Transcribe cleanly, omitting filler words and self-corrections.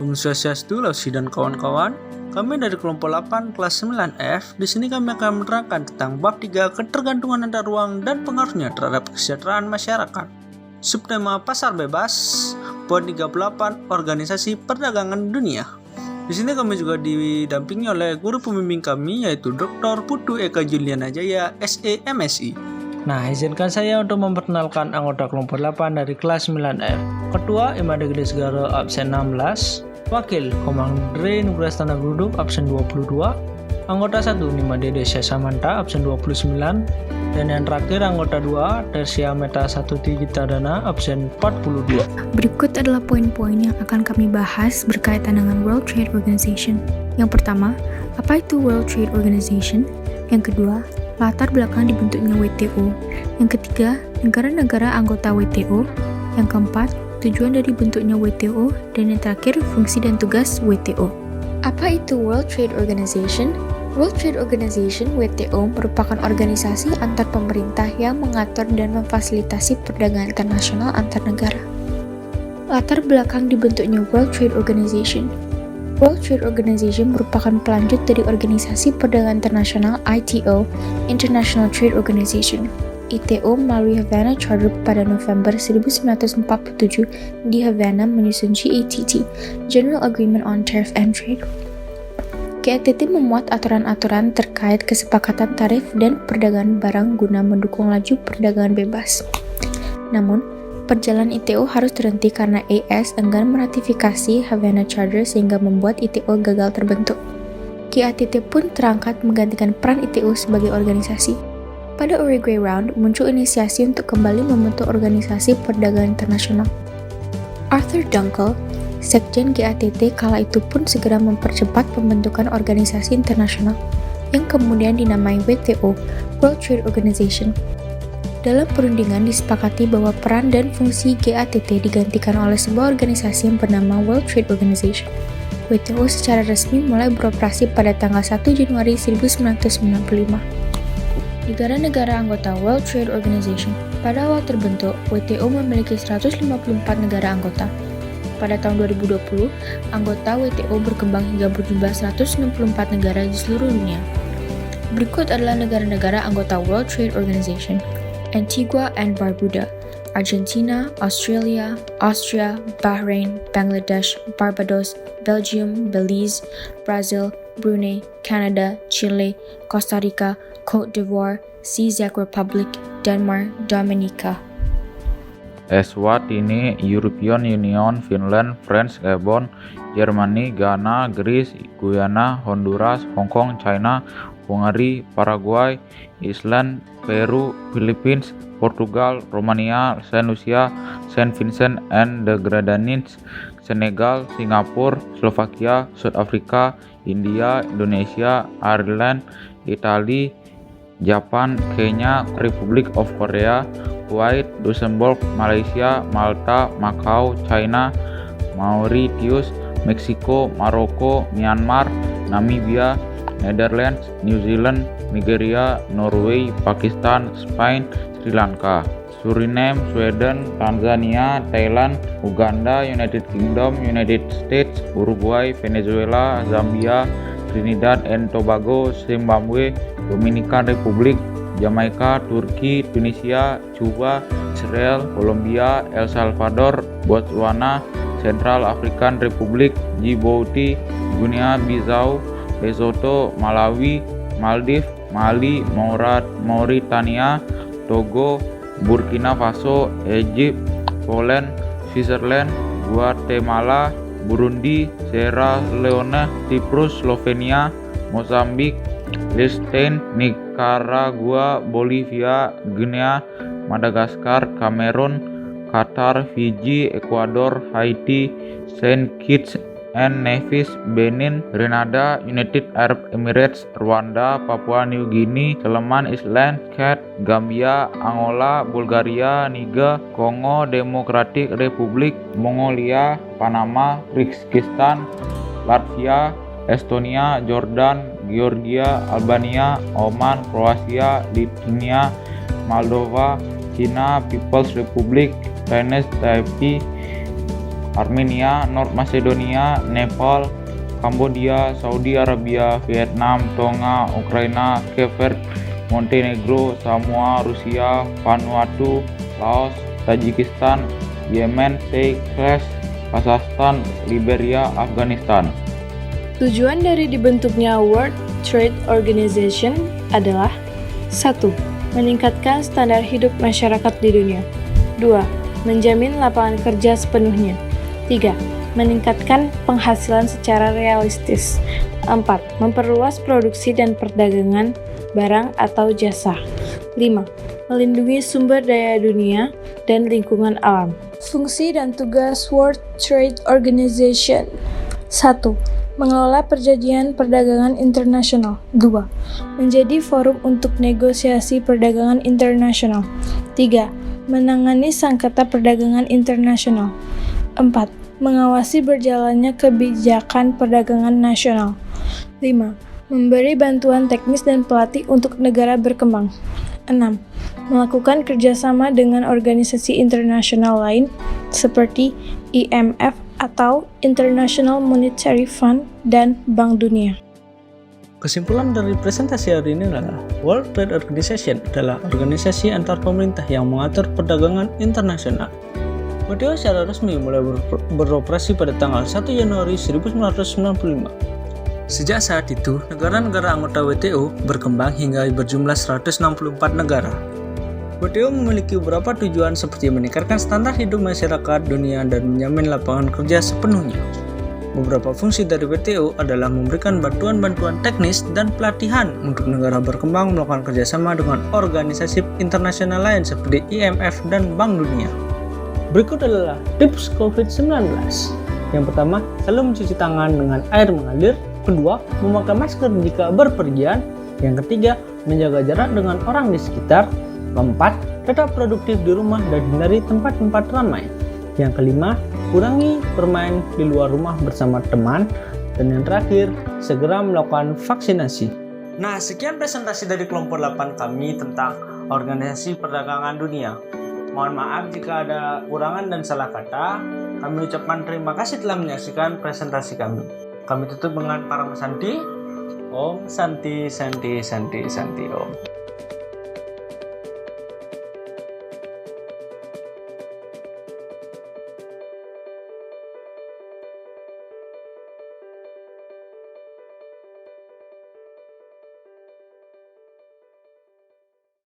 Om Swastiastu, Lausi dan kawan-kawan. Kami dari kelompok 8 kelas 9F. Di sini kami akan menerangkan tentang bab 3 ketergantungan antar ruang dan pengaruhnya terhadap kesejahteraan masyarakat. Subtema pasar bebas, poin 38 organisasi perdagangan dunia. Di sini kami juga didampingi oleh guru pembimbing kami yaitu Dr. Putu Eka Juliana Jaya, SE MSI. Nah, izinkan saya untuk memperkenalkan anggota kelompok 8 dari kelas 9F. Ketua Imade Gede Segara absen 16, Wakil Komandre Nugraha Tanda Geruduk absen 22, anggota 1 Nimade Desya Samanta absen 29, dan yang terakhir anggota 2 Tersia Meta 1 Tigita Dana absen 42. Berikut adalah poin-poin yang akan kami bahas berkaitan dengan World Trade Organization. Yang pertama, apa itu World Trade Organization? Yang kedua, latar belakang dibentuknya WTO. Yang ketiga, negara-negara anggota WTO. Yang keempat, tujuan dari bentuknya WTO. Dan yang terakhir, fungsi dan tugas WTO. Apa itu World Trade Organization? World Trade Organization (WTO) merupakan organisasi antar pemerintah yang mengatur dan memfasilitasi perdagangan internasional antar negara. Latar belakang dibentuknya World Trade Organization. World Trade Organization merupakan pelanjut dari Organisasi Perdagangan Internasional (ITO), International Trade Organization. ITO melalui Havana Charter pada November 1947 di Havana menyusun GATT, General Agreement on Tariff and Trade. GATT memuat aturan-aturan terkait kesepakatan tarif dan perdagangan barang guna mendukung laju perdagangan bebas. Namun, perjalanan ITO harus terhenti karena AS enggan meratifikasi Havana Charter sehingga membuat ITO gagal terbentuk. GATT pun terangkat menggantikan peran ITO sebagai organisasi. Pada Uruguay Round, muncul inisiasi untuk kembali membentuk organisasi perdagangan internasional. Arthur Dunkel, Sekjen GATT kala itu pun segera mempercepat pembentukan organisasi internasional yang kemudian dinamai WTO, World Trade Organization. Dalam perundingan disepakati bahwa peran dan fungsi GATT digantikan oleh sebuah organisasi yang bernama World Trade Organization. WTO secara resmi mulai beroperasi pada tanggal 1 Januari 1995. Negara-negara anggota World Trade Organization. Pada awal terbentuk, WTO memiliki 154 negara anggota. Pada tahun 2020, anggota WTO berkembang hingga berjumlah 164 negara di seluruh dunia. Berikut adalah negara-negara anggota World Trade Organization: Antigua and Barbuda, Argentina, Australia, Austria, Bahrain, Bangladesh, Barbados, Belgium, Belize, Brazil, Brunei, Canada, Chile, Costa Rica, Cote d'Ivoire, Czech Republic, Denmark, Dominica. Eswatini, European Union, Finland, France, Gabon, Germany, Ghana, Greece, Guyana, Honduras, Hong Kong, China, Hungary, Paraguay, Iceland, Peru, Philippines, Portugal, Romania, Saint Lucia, Saint Vincent and the Grenadines, Senegal, Singapura, Slovakia, South Africa, India, Indonesia, Ireland, Italia, Japan, Kenya, Republic of Korea, Kuwait, Luxembourg, Malaysia, Malta, Macau, China, Mauritius, Meksiko, Maroko, Myanmar, Namibia, Netherlands, New Zealand, Nigeria, Norway, Pakistan, Spain, Sri Lanka, Suriname, Sweden, Tanzania, Thailand, Uganda, United Kingdom, United States, Uruguay, Venezuela, Zambia, Trinidad and Tobago, Zimbabwe, Dominican Republic, Jamaika, Turki, Tunisia, Cuba, Israel, Kolombia, El Salvador, Botswana, Central African Republic, Djibouti, Guinea-Bissau, Lesotho, Malawi, Maldives, Mali, Mauritania, Togo, Burkina Faso, Egypt, Poland, Switzerland, Guatemala, Burundi, Sierra Leone, Cyprus, Slovenia, Mozambik, Liechtenstein, Nicaragua, Bolivia, Guinea, Madagaskar, Kamerun, Qatar, Fiji, Ecuador, Haiti, Saint Kitts and Nevis, Benin, Grenada, United Arab Emirates, Rwanda, Papua New Guinea, Solomon Islands, Chad, Gambia, Angola, Bulgaria, Niger, Kongo Democratic Republic, Mongolia, Panama, Kyrgyzstan, Latvia, Estonia, Jordan, Georgia, Albania, Oman, Kroasia, Lithuania, Moldova, China People's Republic, Chinese Taipei, Armenia, North Macedonia, Nepal, Kambodia, Saudi Arabia, Vietnam, Tonga, Ukraina, Cape Verde, Montenegro, Samoa, Rusia, Vanuatu, Laos, Tajikistan, Yemen, Seychelles, Kazakhstan, Liberia, Afghanistan. Tujuan dari dibentuknya World Trade Organization adalah 1. Meningkatkan standar hidup masyarakat di dunia. 2. Menjamin lapangan kerja sepenuhnya. 3. Meningkatkan penghasilan secara realistis. 4. Memperluas produksi dan perdagangan barang atau jasa. 5. Melindungi sumber daya dunia dan lingkungan alam. Fungsi dan tugas World Trade Organization. 1. Mengelola perjanjian perdagangan internasional. 2. Menjadi forum untuk negosiasi perdagangan internasional. 3. Menangani sengketa perdagangan internasional. 4. Mengawasi berjalannya kebijakan perdagangan nasional. 5. Memberi bantuan teknis dan pelatih untuk negara berkembang. 6. Melakukan kerjasama dengan organisasi internasional lain seperti IMF atau International Monetary Fund dan Bank Dunia. Kesimpulan dari presentasi hari ini adalah World Trade Organization adalah organisasi antar pemerintah yang mengatur perdagangan internasional. WTO secara resmi mulai beroperasi pada tanggal 1 Januari 1995. Sejak saat itu, negara-negara anggota WTO berkembang hingga berjumlah 164 negara. WTO memiliki beberapa tujuan seperti meningkatkan standar hidup masyarakat dunia dan menjamin lapangan kerja sepenuhnya. Beberapa fungsi dari WTO adalah memberikan bantuan-bantuan teknis dan pelatihan untuk negara berkembang melakukan kerjasama dengan organisasi internasional lain seperti IMF dan Bank Dunia. Berikut adalah tips COVID-19. Yang pertama, selalu mencuci tangan dengan air mengalir. Kedua, memakai masker jika berpergian. Yang ketiga, menjaga jarak dengan orang di sekitar. Keempat, tetap produktif di rumah dan hindari tempat-tempat ramai. Yang kelima, kurangi bermain di luar rumah bersama teman. Dan yang terakhir, segera melakukan vaksinasi. Nah, sekian presentasi dari kelompok 8 kami tentang Organisasi Perdagangan Dunia. Mohon maaf jika ada kurangan dan salah kata. Kami ucapkan terima kasih telah menyaksikan presentasi kami. Kami tutup dengan Paramasanti. Om Santi Santi Santi Santi Om.